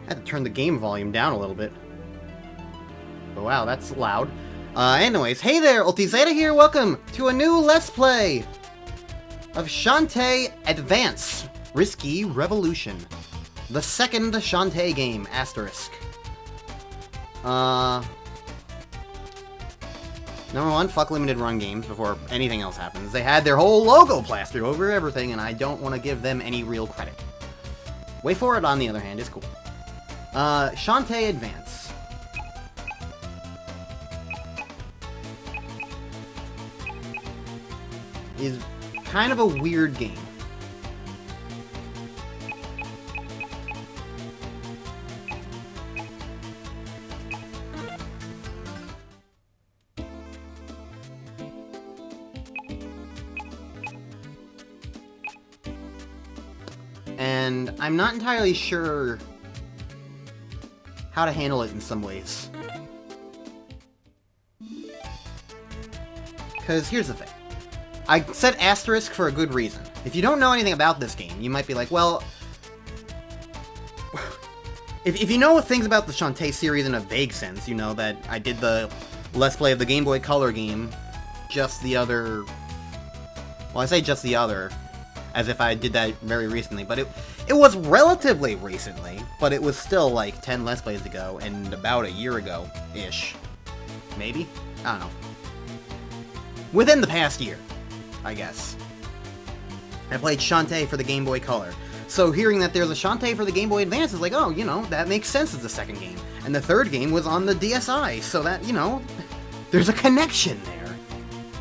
I had to turn the game volume down a little bit. But wow, that's loud. Anyways, hey there, Ulti here, welcome to a new Let's Play of Shantae Advance Risky Revolution. The second Shantae game, asterisk. Number one, fuck limited run games before anything else happens. They had their whole logo plastered over everything, and I don't want to give them any real credit. Way Forward, on the other hand, is cool. Shantae Advance. Is kind of a weird game. And I'm not entirely sure how to handle it in some ways. Because here's the thing. I said asterisk for a good reason. If you don't know anything about this game, you might be like, well... if you know things about the Shantae series in a vague sense, you know that I did the Let's Play of the Game Boy Color game just the other... Well, I say just the other, as if I did that very recently, but it was relatively recently, but it was still like 10 Let's Plays ago, and about a year ago-ish. Maybe? I don't know. Within the past year, I guess. I played Shantae for the Game Boy Color. So hearing that there's a Shantae for the Game Boy Advance is like, oh, you know, that makes sense as the second game. And the third game was on the DSi, so that, you know, there's a connection there.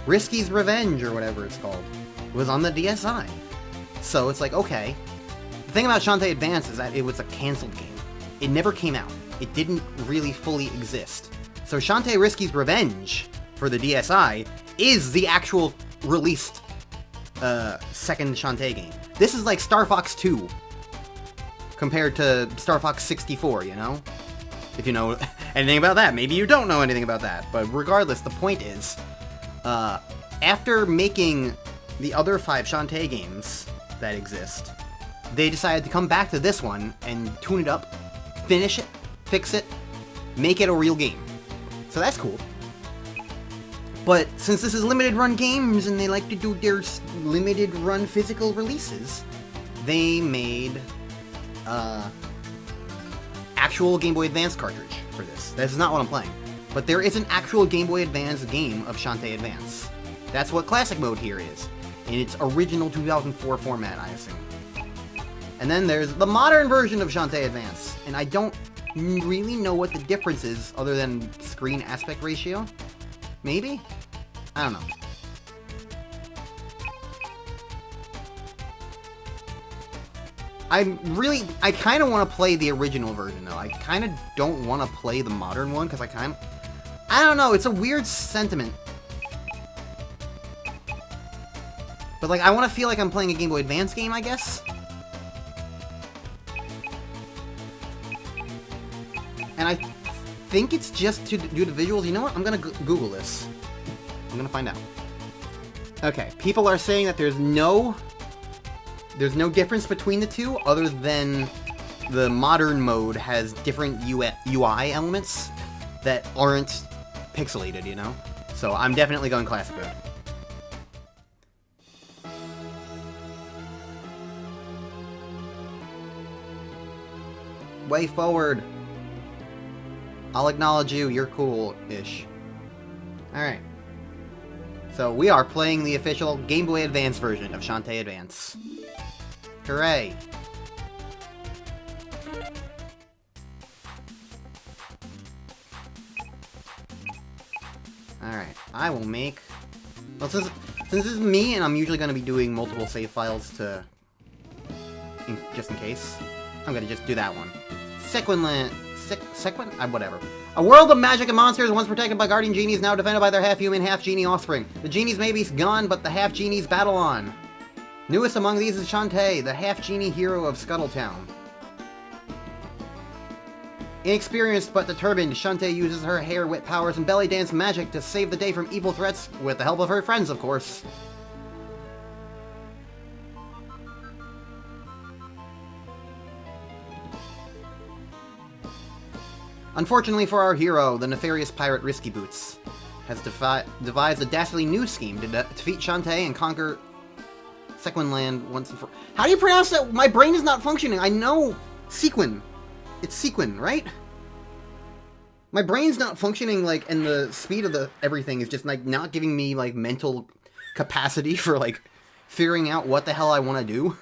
Risky's Revenge, or whatever it's called, was on the DSi. So it's like, okay. The thing about Shantae Advance is that it was a canceled game. It never came out. It didn't really fully exist. So Shantae Risky's Revenge for the DSi is the actual released second Shantae game. This is like Star Fox 2 compared to Star Fox 64, you know? If you know anything about that. Maybe you don't know anything about that. But regardless, the point is, after making the other 5 Shantae games that exist, they decided to come back to this one and tune it up, finish it, fix it, make it a real game. So that's cool. But since this is limited run games and they like to do their limited run physical releases, they made actual Game Boy Advance cartridge for this. This is not what I'm playing. But there is an actual Game Boy Advance game of Shantae Advance. That's what Classic Mode here is, in its original 2004 format, I assume. And then there's the modern version of Shantae Advance, and I don't really know what the difference is other than screen aspect ratio. Maybe? I don't know. I kind of want to play the original version, though. I kind of don't want to play the modern one, because I don't know, it's a weird sentiment. But, like, I want to feel like I'm playing a Game Boy Advance game, I guess? And I think it's just to do the visuals. You know what? I'm gonna Google this. I'm gonna find out. Okay, people are saying that there's no difference between the two other than the modern mode has different UI elements that aren't pixelated, you know? So I'm definitely going classic mode. Way Forward. I'll acknowledge you, you're cool-ish. Alright. So, we are playing the official Game Boy Advance version of Shantae Advance. Hooray! Alright, I will make... Well, since this is me, and I'm usually going to be doing multiple save files to... just in case, I'm going to just do that one. Whatever. A world of magic and monsters once protected by guardian genies, now defended by their half-human, half-genie offspring. The genies may be gone, but the half-genies battle on. Newest among these is Shantae, the half-genie hero of Scuttletown. Inexperienced but determined, Shantae uses her hair whip powers and belly dance magic to save the day from evil threats, with the help of her friends, of course. Unfortunately for our hero, the nefarious pirate Risky Boots has devised a dastardly new scheme to defeat Shantae and conquer Sequin Land once and for... How do you pronounce that? My brain is not functioning. I know Sequin. It's Sequin, right? My brain's not functioning, like, and the speed of the everything is just, like, not giving me, like, mental capacity for, like, figuring out what the hell I want to do.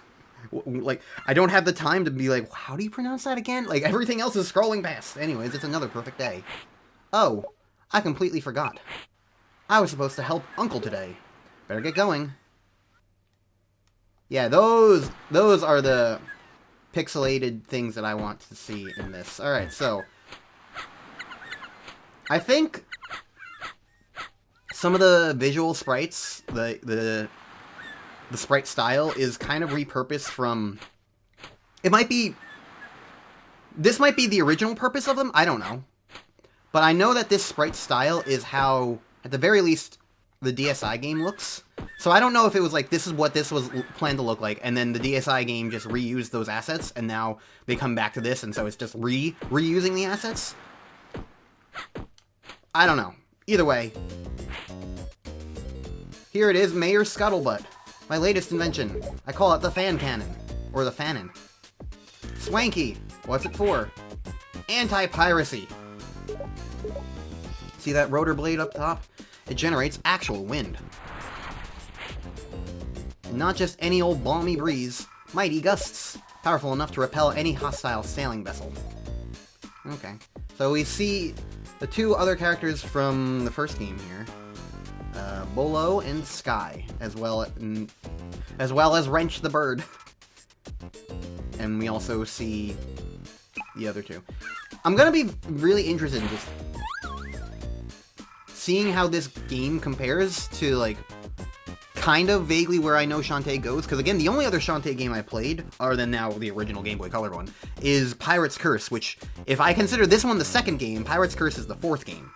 Like, I don't have the time to be like, how do you pronounce that again? Like, everything else is scrolling past. Anyways, it's another perfect day. Oh, I completely forgot. I was supposed to help Uncle today. Better get going. Yeah, those are the pixelated things that I want to see in this. Alright, so... I think some of the visual sprites, the sprite style is kind of repurposed from... This might be the original purpose of them, I don't know. But I know that this sprite style is how, at the very least, the DSi game looks. So I don't know if it was like, this is what this was planned to look like, and then the DSi game just reused those assets, and now they come back to this, and so it's just reusing the assets. I don't know. Either way. Here it is, Mayor Scuttlebutt. My latest invention. I call it the fan cannon. Or the fannin. Swanky. What's it for? Anti-piracy. See that rotor blade up top? It generates actual wind. And not just any old balmy breeze. Mighty gusts. Powerful enough to repel any hostile sailing vessel. Okay. So we see the two other characters from the first game here. Bolo and Sky, as well as Wrench the Bird. And we also see the other two. I'm gonna be really interested in just seeing how this game compares to, like, kind of vaguely where I know Shantae goes, because again, the only other Shantae game I played, other than now the original Game Boy Color one, is Pirate's Curse, which, if I consider this one the second game, Pirate's Curse is the fourth game.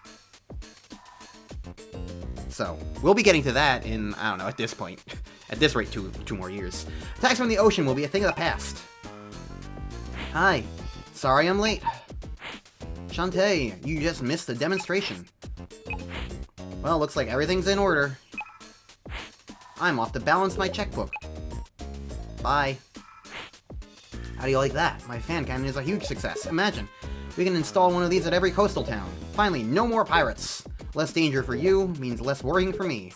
So, we'll be getting to that in, I don't know, at this point. At this rate, two more years. Attacks from the ocean will be a thing of the past. Hi. Sorry I'm late. Shantae, you just missed the demonstration. Well, looks like everything's in order. I'm off to balance my checkbook. Bye. How do you like that? My fan cannon is a huge success. Imagine, we can install one of these at every coastal town. Finally, no more pirates. Less danger for you means less worrying for me.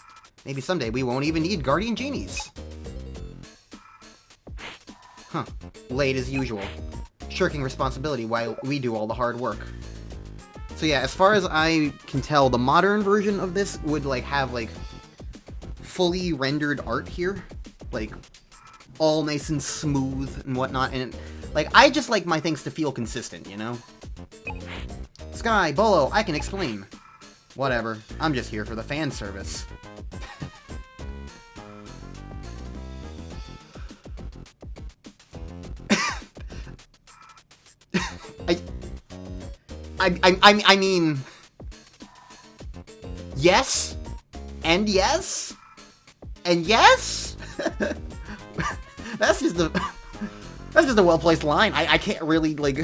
Maybe someday we won't even need guardian genies. Huh. Late as usual. Shirking responsibility while we do all the hard work. So yeah, as far as I can tell, the modern version of this would, like, have, like, fully rendered art here. Like, all nice and smooth and whatnot. And, like, I just like my things to feel consistent, you know? Sky, Bolo, I can explain. Whatever. I'm just here for the fan service. I mean... Yes? And yes? And yes? That's just a well-placed line. I can't really, like...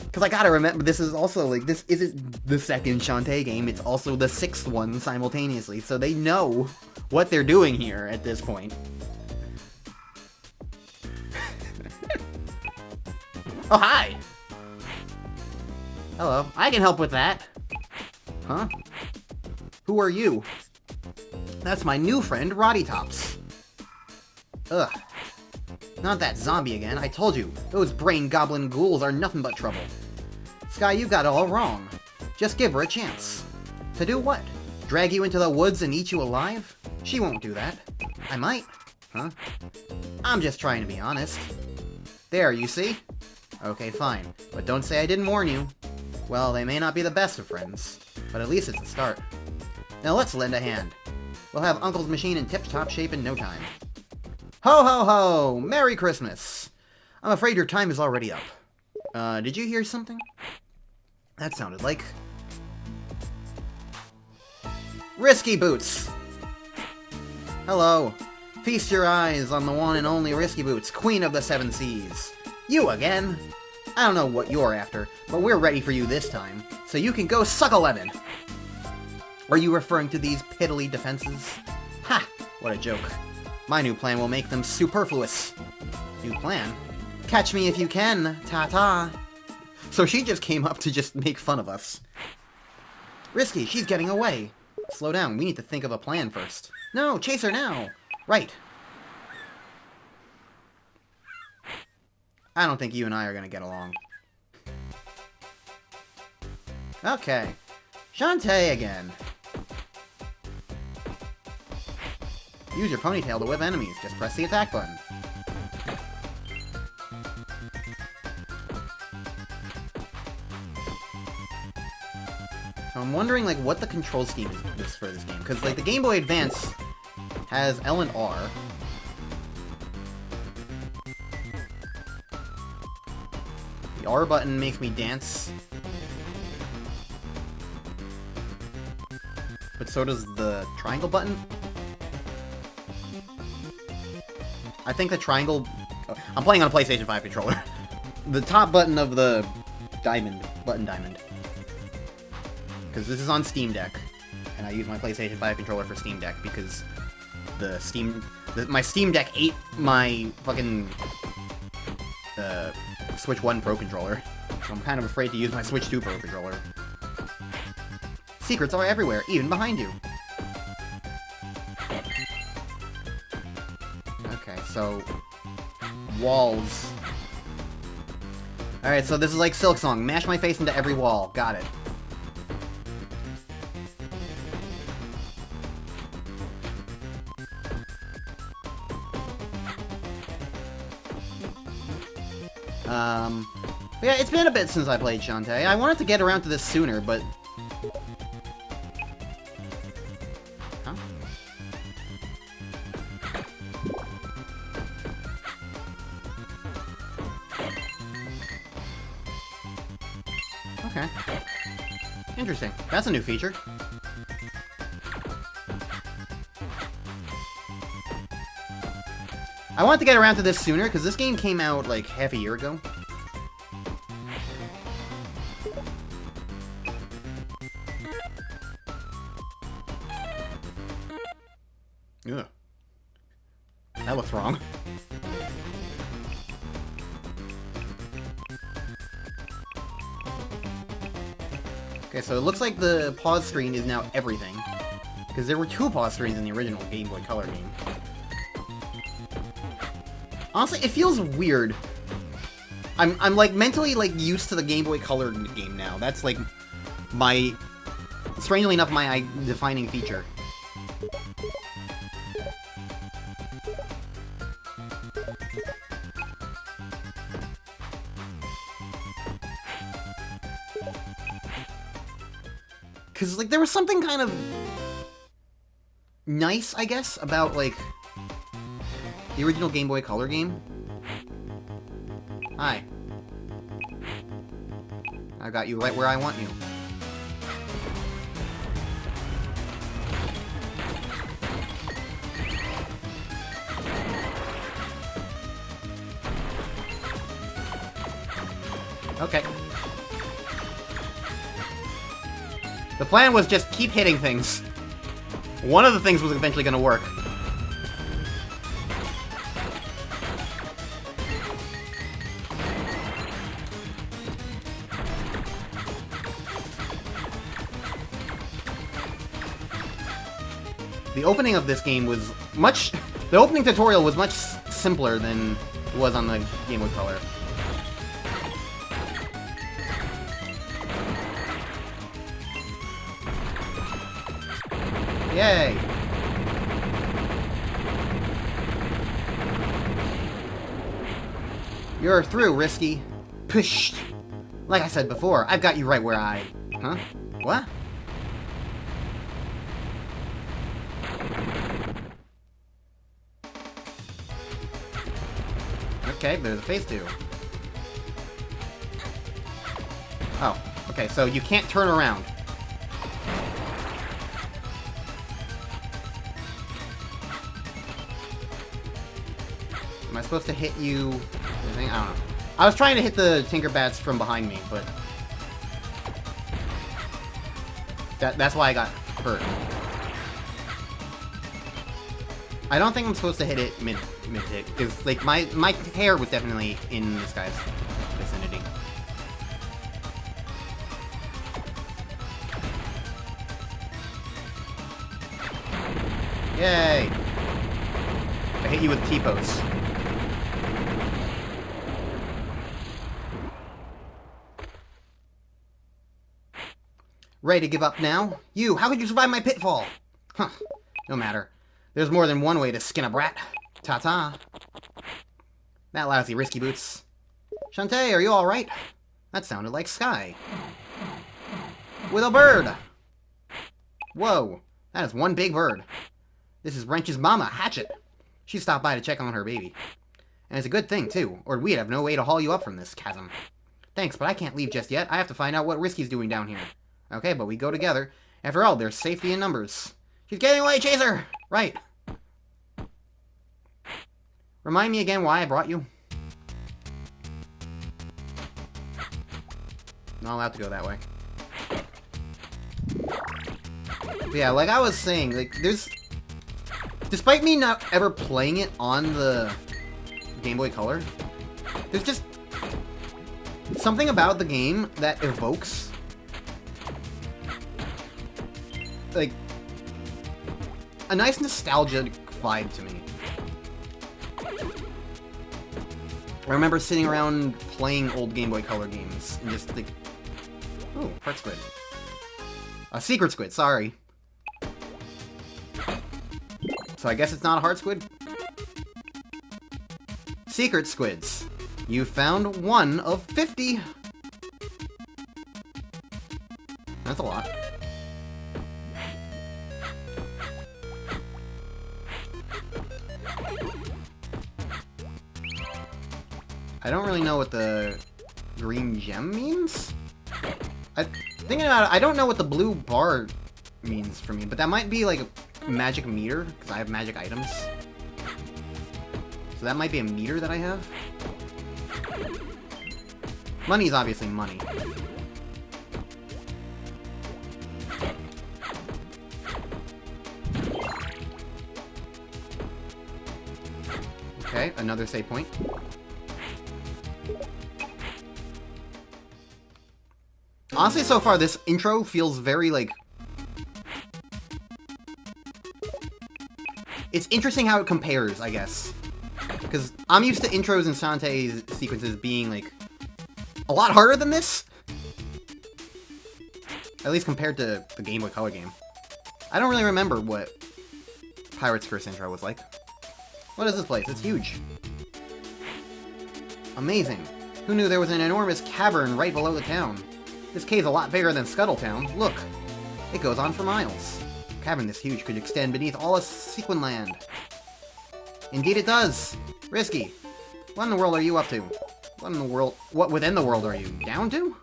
Because I gotta remember, this is also, like, this isn't the second Shantae game, it's also the sixth one simultaneously, so they know what they're doing here at this point. Oh, hi! Hello, I can help with that. Huh? Who are you? That's my new friend, Roddy Tops. Ugh. Not that zombie again, I told you. Those brain goblin ghouls are nothing but trouble. Sky, you got it all wrong. Just give her a chance. To do what? Drag you into the woods and eat you alive? She won't do that. I might. Huh? I'm just trying to be honest. There, you see? Okay, fine. But don't say I didn't warn you. Well, they may not be the best of friends, but at least it's a start. Now let's lend a hand. We'll have Uncle's machine in tip-top shape in no time. Ho ho ho! Merry Christmas! I'm afraid your time is already up. Did you hear something? That sounded like... Risky Boots! Hello. Feast your eyes on the one and only Risky Boots, Queen of the Seven Seas. You again? I don't know what you're after, but we're ready for you this time, so you can go suck a lemon! Are you referring to these piddly defenses? Ha! What a joke. My new plan will make them superfluous. New plan? Catch me if you can, ta-ta! So she just came up to just make fun of us. Risky, she's getting away. Slow down, we need to think of a plan first. No, chase her now! Right. I don't think you and I are gonna get along. Okay. Shantae again. Use your ponytail to whip enemies. Just press the attack button. So I'm wondering, like, what the control scheme is for this game. Because, like, the Game Boy Advance has L and R. The R button makes me dance. But so does the triangle button. I think the triangle... Oh, I'm playing on a PlayStation 5 controller. The top button of the diamond. Because this is on Steam Deck. And I use my PlayStation 5 controller for Steam Deck because my Steam Deck ate my fucking Switch 1 Pro controller. So I'm kind of afraid to use my Switch 2 Pro controller. Secrets are everywhere, even behind you. Okay, so... walls. Alright, so this is like Silk Song. Mash my face into every wall. Got it. Yeah, it's been a bit since I played Shantae. I wanted to get around to this sooner, but... Huh? Okay. Interesting. That's a new feature. I wanted to get around to this sooner, because this game came out, like, half a year ago. Ugh. That looks wrong. Okay, so it looks like the pause screen is now everything. Because there were 2 pause screens in the original Game Boy Color game. Honestly, it feels weird. I'm like mentally like used to the Game Boy Color game now. That's like my, strangely enough, my defining feature. Cause like there was something kind of nice, I guess, about like the original Game Boy Color game. Hi. I got you right where I want you. Okay. The plan was just keep hitting things. One of the things was eventually gonna work. The opening of this game was much... The opening tutorial was much simpler than it was on the Game Boy Color. Yay! You're through, Risky. Push! Like I said before, I've got you right where I... Huh? What? Okay, there's a phase 2. Oh, okay, so you can't turn around. Am I supposed to hit you? I don't know. I was trying to hit the Tinkerbats from behind me, but... That's why I got hurt. I don't think I'm supposed to hit it mid-hit, because, like, my hair was definitely in this guy's vicinity. Yay! I hit you with T-pose. Ready to give up now? You, how could you survive my pitfall? Huh, no matter. There's more than one way to skin a brat. Ta-ta. That lousy risky boots. Shantae, are you alright? That sounded like Sky. With a bird! Whoa, that is one big bird. This is Wrench's mama, Hatchet. She stopped by to check on her baby. And it's a good thing, too, or we'd have no way to haul you up from this chasm. Thanks, but I can't leave just yet. I have to find out what Risky's doing down here. Okay, but we go together. After all, there's safety in numbers. She's getting away, Chaser! Right. Remind me again why I brought you? Not allowed to go that way. But yeah, like I was saying, like, there's... Despite me not ever playing it on the Game Boy Color, there's just something about the game that evokes, like, a nice nostalgic vibe to me. I remember sitting around playing old Game Boy Color games and just like, ooh, heart squid. A secret squid, sorry. So I guess it's not a heart squid? Secret squids. You found one of 50. That's a lot. I don't really know what the green gem means? Thinking about it, I don't know what the blue bar means for me, but that might be like a magic meter, because I have magic items. So that might be a meter that I have. Money is obviously money. Okay, another save point. Honestly, so far, this intro feels very, like... It's interesting how it compares, I guess. Because I'm used to intros and Shantae's sequences being, like, a lot harder than this. At least compared to the Game Boy Color game. I don't really remember what Pirate's Curse intro was like. What is this place? It's huge. Amazing. Who knew there was an enormous cavern right below the town? This cave's a lot bigger than Scuttletown. Look, it goes on for miles. A cavern this huge could extend beneath all of Sequin Land. Indeed it does. Risky. What in the world are you up to? What within the world are you down to?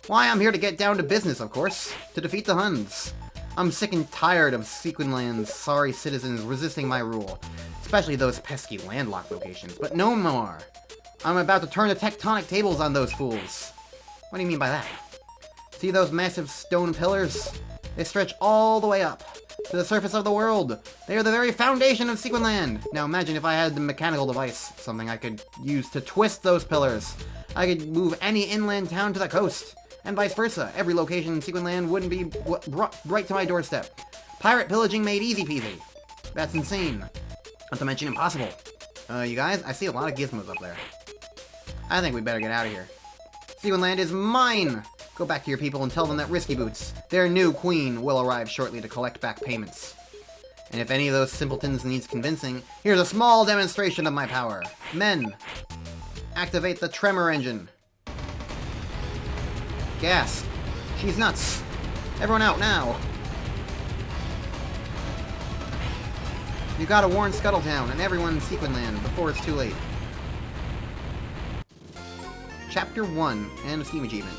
Why, I'm here to get down to business, of course. To defeat the Huns. I'm sick and tired of Sequin Land's sorry citizens resisting my rule. Especially those pesky landlocked locations. But no more. I'm about to turn the tectonic tables on those fools. What do you mean by that? See those massive stone pillars? They stretch all the way up to the surface of the world. They are the very foundation of Sequin Land. Now imagine if I had the mechanical device, something I could use to twist those pillars. I could move any inland town to the coast, and vice versa. Every location in Sequin Land wouldn't be brought right to my doorstep. Pirate pillaging made easy peasy. That's insane. Not to mention impossible. You guys, I see a lot of gizmos up there. I think we better get out of here. Sequin Land is mine! Go back to your people and tell them that Risky Boots, their new queen, will arrive shortly to collect back payments. And if any of those simpletons needs convincing, here's a small demonstration of my power. Men, activate the tremor engine. Gas. She's nuts. Everyone out now. You gotta warn Scuttletown and everyone in Sequin Land before it's too late. Chapter 1, and a Steam achievement.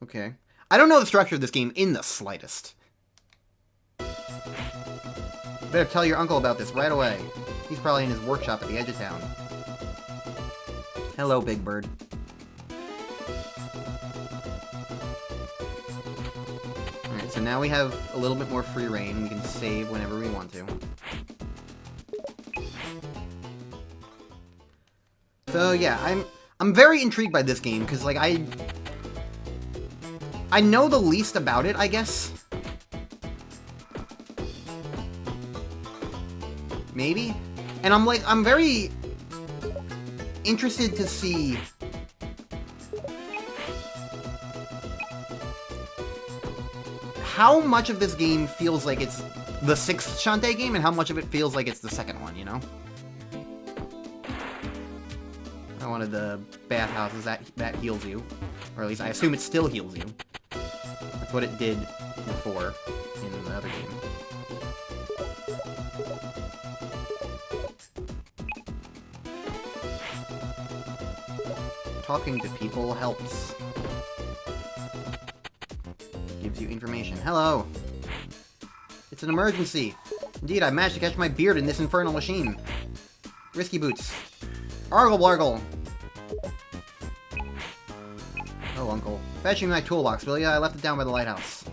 Okay. I don't know the structure of this game in the slightest. Better tell your uncle about this right away. He's probably in his workshop at the edge of town. Hello, Big Bird. Alright, so now we have a little bit more free reign. We can save whenever we want to. So yeah, I'm very intrigued by this game, because like I know the least about it, I guess. Maybe? And I'm very interested to see how much of this game feels like it's the 6th Shantae game and how much of it feels like it's the 2nd one, you know? I wanted the bathhouses that heals you. Or at least I assume it still heals you. That's what it did before in the other game. Talking to people helps. Gives you information. Hello! It's an emergency! Indeed, I've managed to catch my beard in this infernal machine. Risky boots. Argle blargle! Oh, Uncle. Fetch me my toolbox, will ya? I left it down by the lighthouse.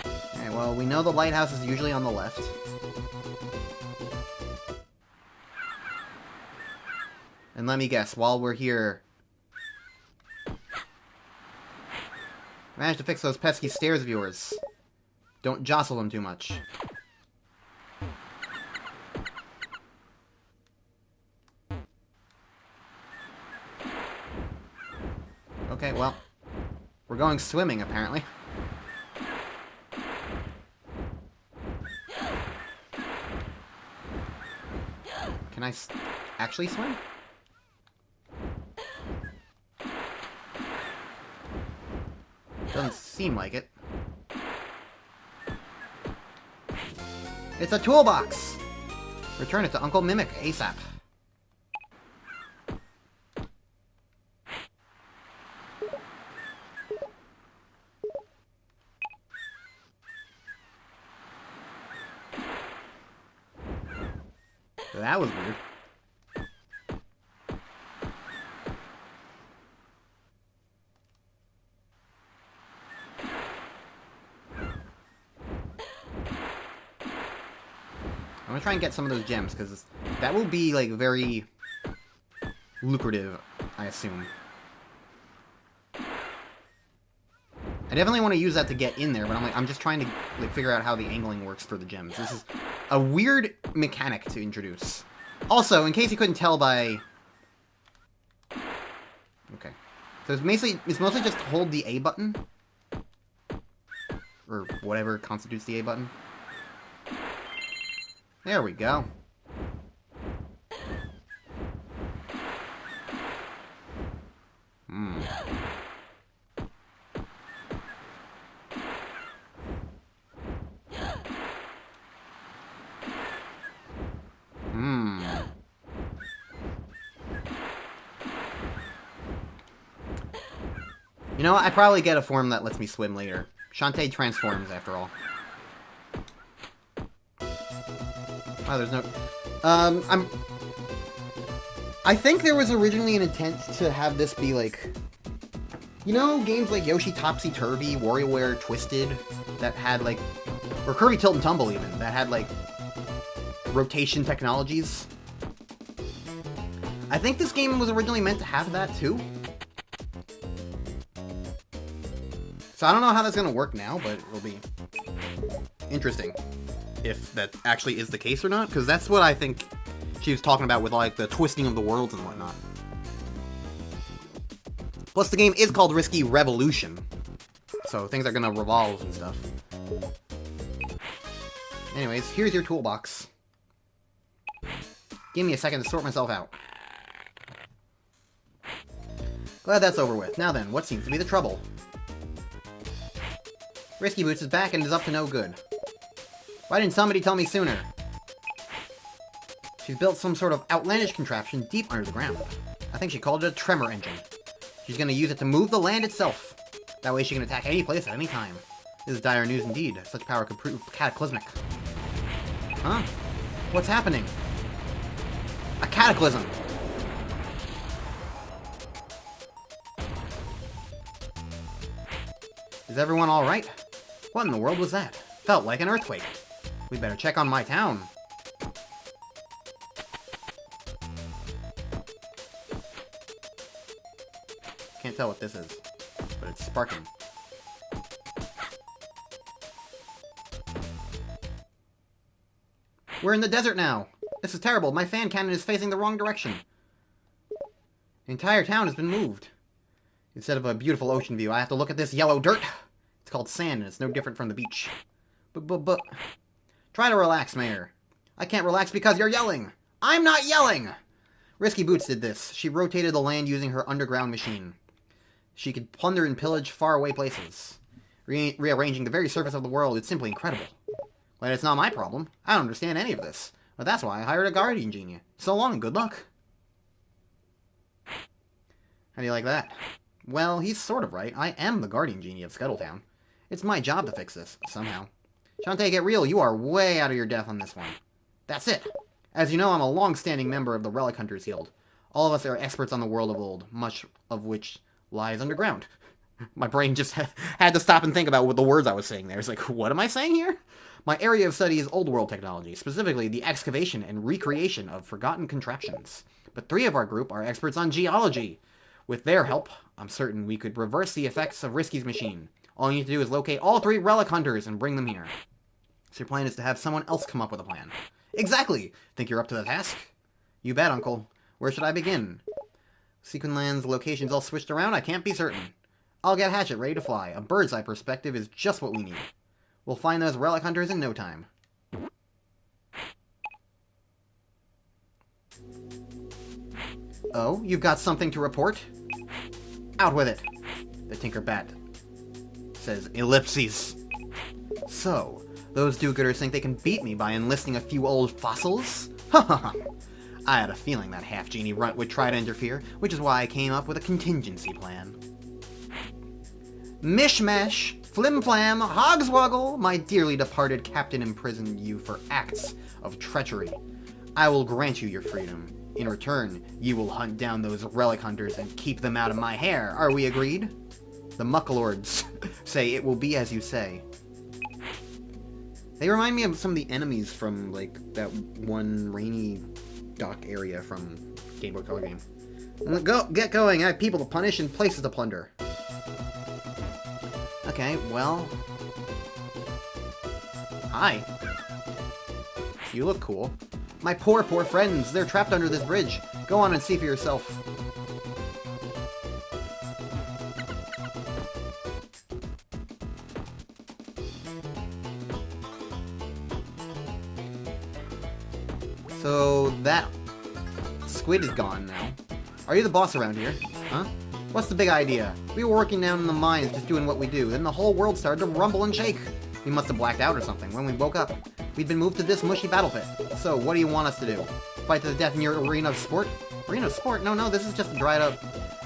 Okay, well, we know the lighthouse is usually on the left. And let me guess, while we're here... Managed to fix those pesky stairs of yours. Don't jostle them too much. Okay, well... We're going swimming, apparently. Can I actually swim? Doesn't seem like it. It's a toolbox! Return it to Uncle Mimic ASAP. That was weird. I'm gonna try and get some of those gems, because that will be, like, very lucrative, I assume. I definitely want to use that to get in there, but I'm just trying to, like, figure out how the angling works for the gems. This is a weird mechanic to introduce. Also, in case you couldn't tell by... Okay. So it's mostly just hold the A button. Or whatever constitutes the A button. There we go. Hmm. You know what? I probably get a form that lets me swim later. Shantae transforms, after all. Wow, there's no... I think there was originally an intent to have this be, like... You know, games like Yoshi Topsy-Turvy, WarioWare Twisted, that had, like... Or Kirby Tilt and Tumble, even, that had, like... rotation technologies. I think this game was originally meant to have that, too. So I don't know how that's gonna work now, but it'll be interesting if that actually is the case or not, because that's what I think she was talking about with, like, the twisting of the worlds and whatnot. Plus, the game is called Risky Revolution, so things are gonna revolve and stuff. Anyways, here's your toolbox. Give me a second to sort myself out. Glad that's over with. Now then, what seems to be the trouble? Risky Boots is back and is up to no good. Why didn't somebody tell me sooner? She's built some sort of outlandish contraption deep under the ground. I think she called it a tremor engine. She's gonna use it to move the land itself. That way she can attack any place at any time. This is dire news indeed. Such power could prove cataclysmic. Huh? What's happening? A cataclysm! Is everyone alright? What in the world was that? Felt like an earthquake. We better check on my town. Can't tell what this is, but it's sparking. We're in the desert now! This is terrible. My fan cannon is facing the wrong direction. The entire town has been moved. Instead of a beautiful ocean view, I have to look at this yellow dirt. It's called sand, and it's no different from the beach. But... Try to relax, Mayor. I can't relax because you're yelling! I'm not yelling! Risky Boots did this. She rotated the land using her underground machine. She could plunder and pillage faraway places. Rearranging the very surface of the world is simply incredible. But it's not my problem. I don't understand any of this. But that's why I hired a guardian genie. So long and good luck. How do you like that? Well, he's sort of right. I am the guardian genie of Scuttletown. It's my job to fix this, somehow. Shantae, get real. You are way out of your depth on this one. That's it. As you know, I'm a long-standing member of the Relic Hunters Guild. All of us are experts on the world of old, much of which lies underground. My brain just had to stop and think about what the words I was saying there. It's like, what am I saying here? My area of study is old world technology, specifically the excavation and recreation of forgotten contraptions. But 3 of our group are experts on geology. With their help, I'm certain we could reverse the effects of Risky's machine. All you need to do is locate all 3 relic hunters and bring them here. So your plan is to have someone else come up with a plan. Exactly! Think you're up to the task? You bet, Uncle. Where should I begin? Sequinland's location's all switched around, I can't be certain. I'll get Hatchet ready to fly. A bird's eye perspective is just what we need. We'll find those relic hunters in no time. Oh, you've got something to report? Out with it! The Tinkerbat says ellipses. So, those do-gooders think they can beat me by enlisting a few old fossils? Ha ha ha! I had a feeling that half-genie runt would try to interfere, which is why I came up with a contingency plan. Mishmash, flim-flam, hogswoggle, my dearly departed captain imprisoned you for acts of treachery. I will grant you your freedom. In return, you will hunt down those relic hunters and keep them out of my hair. Are we agreed? The Mucklords say it will be as you say. They remind me of some of the enemies from, like, that one rainy dock area from Game Boy Color game. Get going. I have people to punish and places to plunder. Okay, well... Hi. You look cool. My poor friends. They're trapped under this bridge. Go on and see for yourself. So, that squid is gone now. Are you the boss around here? Huh? What's the big idea? We were working down in the mines just doing what we do, then the whole world started to rumble and shake. We must have blacked out or something. When we woke up, we'd been moved to this mushy battle pit. So, what do you want us to do? Fight to the death in your arena of sport? Arena of sport? No, this is just dried up.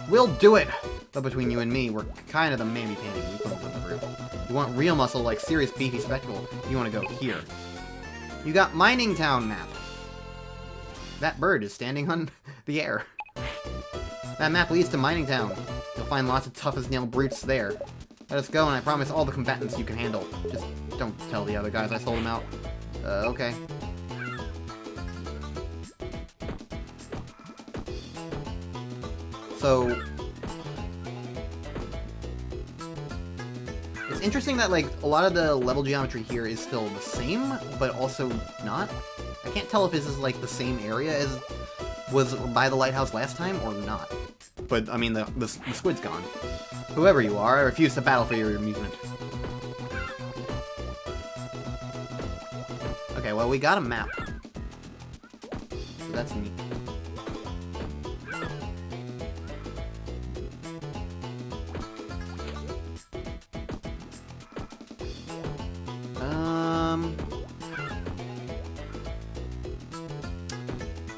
We'll do it! But between you and me, we're kind of the mammy-pammy weaklings of the group. You want real muscle, like serious beefy spectacle, you want to go here. You got Mining Town map. That bird is standing on the air. That map leads to Mining Town. You'll find lots of tough-as-nail brutes there. Let us go, and I promise all the combatants you can handle. Just don't tell the other guys I sold them out. Okay. So... It's interesting that, like, a lot of the level geometry here is still the same, but also not. I can't tell if this is, like, the same area as was by the lighthouse last time, or not. But, I mean, the squid's gone. Whoever you are, I refuse to battle for your amusement. Okay, well, we got a map. So that's neat.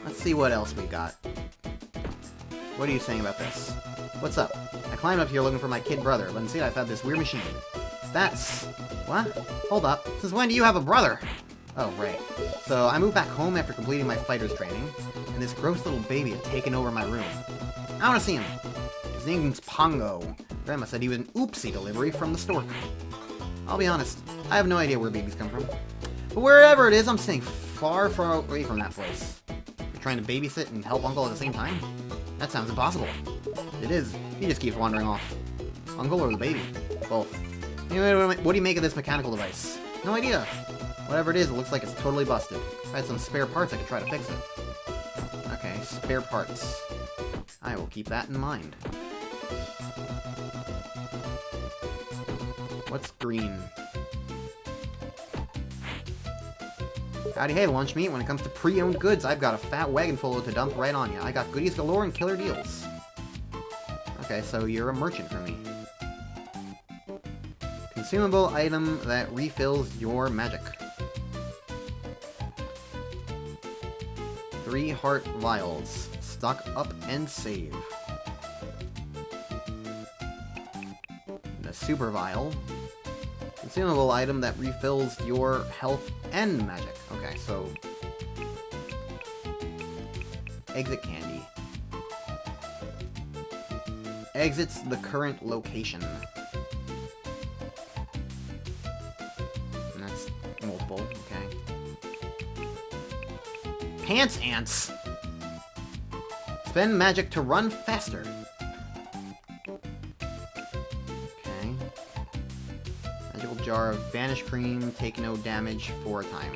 Let's see what else we got. What are you saying about this? What's up? I climbed up here looking for my kid brother, but instead I found this weird machine. That's... What? Hold up. Since when do you have a brother? Oh, right. So, I moved back home after completing my fighter's training, and this gross little baby had taken over my room. I want to see him. His name's Pongo. Grandma said he was an oopsie delivery from the store. I'll be honest, I have no idea where babies come from. But wherever it is, I'm staying far, far away from that place. You're trying to babysit and help Uncle at the same time? That sounds impossible. It is. He just keeps wandering off. Uncle or the baby? Both. Anyway, what do you make of this mechanical device? No idea. Whatever it is, it looks like it's totally busted. If I had some spare parts, I could try to fix it. Okay, spare parts. I will keep that in mind. What's green? Howdy hey, lunch meat. When it comes to pre-owned goods, I've got a fat wagon full to dump right on you. I got goodies galore and killer deals. Okay, so you're a merchant for me. Consumable item that refills your magic. 3 heart vials. Stock up and save. The super vial. Consumable item that refills your health and magic. Okay, so... Exit candy. Exits the current location. And that's multiple, okay. Pants ants! Spend magic to run faster. Okay. Magical jar of vanish cream. Take no damage for a time.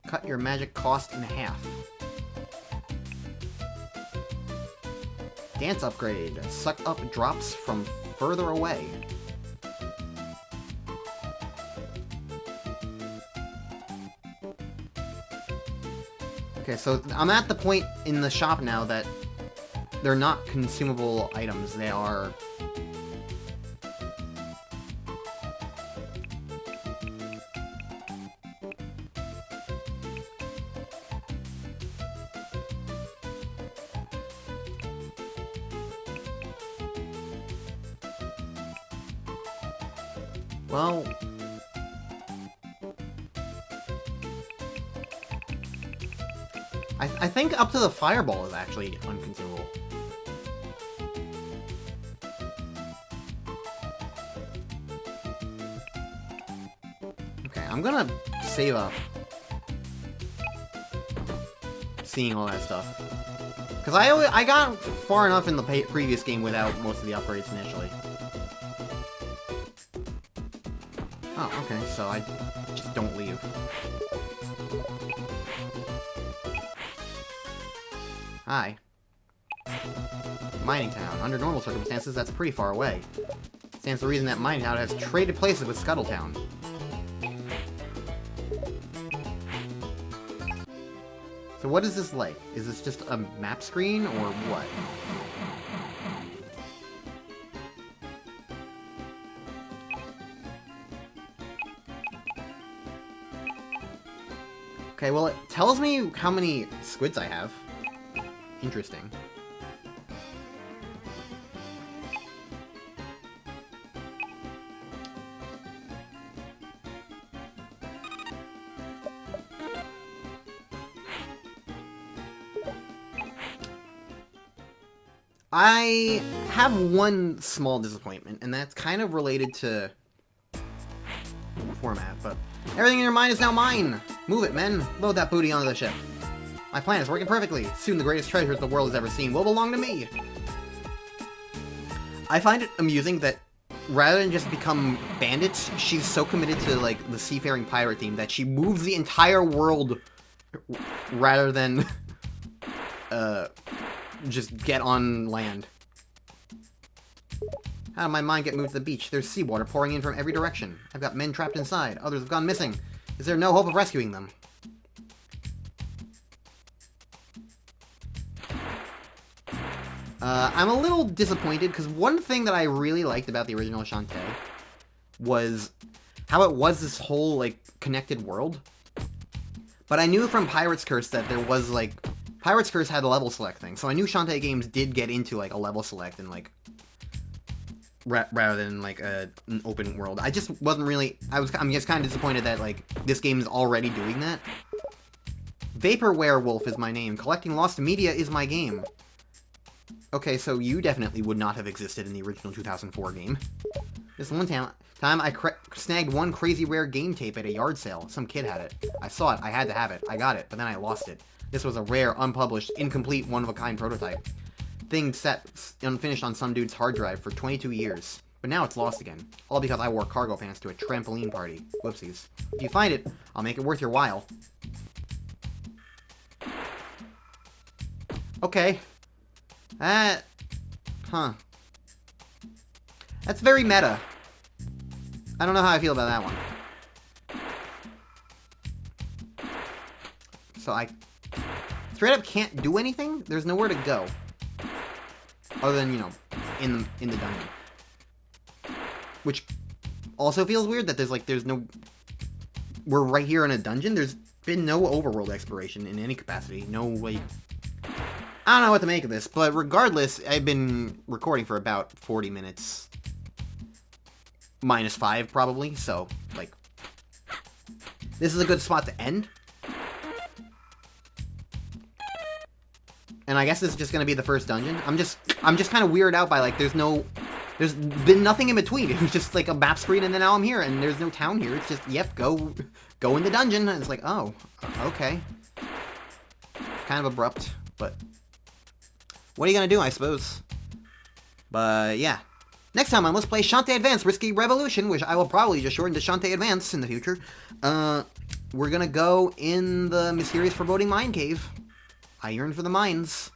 Cut your magic cost in half. Dance upgrade. Suck up drops from further away. Okay, so I'm at the point in the shop now that they're not consumable items. They are... Well... I think up to the fireball is actually unconsumable. Okay, I'm gonna save up seeing all that stuff. Because I got far enough in the previous game without most of the upgrades initially. Oh, okay, so I just don't leave. Hi. Mining Town. Under normal circumstances, that's pretty far away. Stands to reason that Mining Town has traded places with Scuttletown. So what is this like? Is this just a map screen, or what? Okay, well, it tells me how many squids I have. Interesting. I have one small disappointment, and that's kind of related to format, but everything in your mind is now mine! Move it, men! Load that booty onto the ship. My plan is working perfectly. Soon the greatest treasures the world has ever seen will belong to me. I find it amusing that rather than just become bandits, she's so committed to like the seafaring pirate theme that she moves the entire world rather than just get on land. How did my mind get moved to the beach? There's seawater pouring in from every direction. I've got men trapped inside. Others have gone missing. Is there no hope of rescuing them? I'm a little disappointed, because one thing that I really liked about the original Shantae was how it was this whole, like, connected world. But I knew from Pirate's Curse that there was, like, Pirate's Curse had a level select thing, so I knew Shantae games did get into, like, a level select and, like, rather than, like, an open world. I just wasn't really... I'm just kind of disappointed that, like, this game is already doing that. Vapor Werewolf is my name. Collecting Lost Media is my game. Okay, so you definitely would not have existed in the original 2004 game. This one time I snagged one crazy rare game tape at a yard sale. Some kid had it. I saw it. I had to have it. I got it, but then I lost it. This was a rare, unpublished, incomplete, one-of-a-kind prototype. Thing sat unfinished on some dude's hard drive for 22 years. But now it's lost again. All because I wore cargo pants to a trampoline party. Whoopsies. If you find it, I'll make it worth your while. Okay. Huh. That's very meta. I don't know how I feel about that one. So I straight up can't do anything? There's nowhere to go. Other than, you know, in the dungeon. Which also feels weird that there's no... We're right here in a dungeon? There's been no overworld exploration in any capacity. No, like... I don't know what to make of this, but regardless, I've been recording for about 40 minutes. -5, probably, so, like... This is a good spot to end. And I guess this is just gonna be the first dungeon. I'm just kind of weirded out by, like, there's been nothing in between. It was just, like, a map screen, and then now I'm here, and there's no town here. It's just, yep, go in the dungeon. And it's like, oh, okay. Kind of abrupt, but... What are you gonna do, I suppose? But, yeah. Next time on Let's Play Shantae Advance Risky Revolution, which I will probably just shorten to Shantae Advance in the future. We're gonna go in the mysterious foreboding mine cave. I yearn for the mines.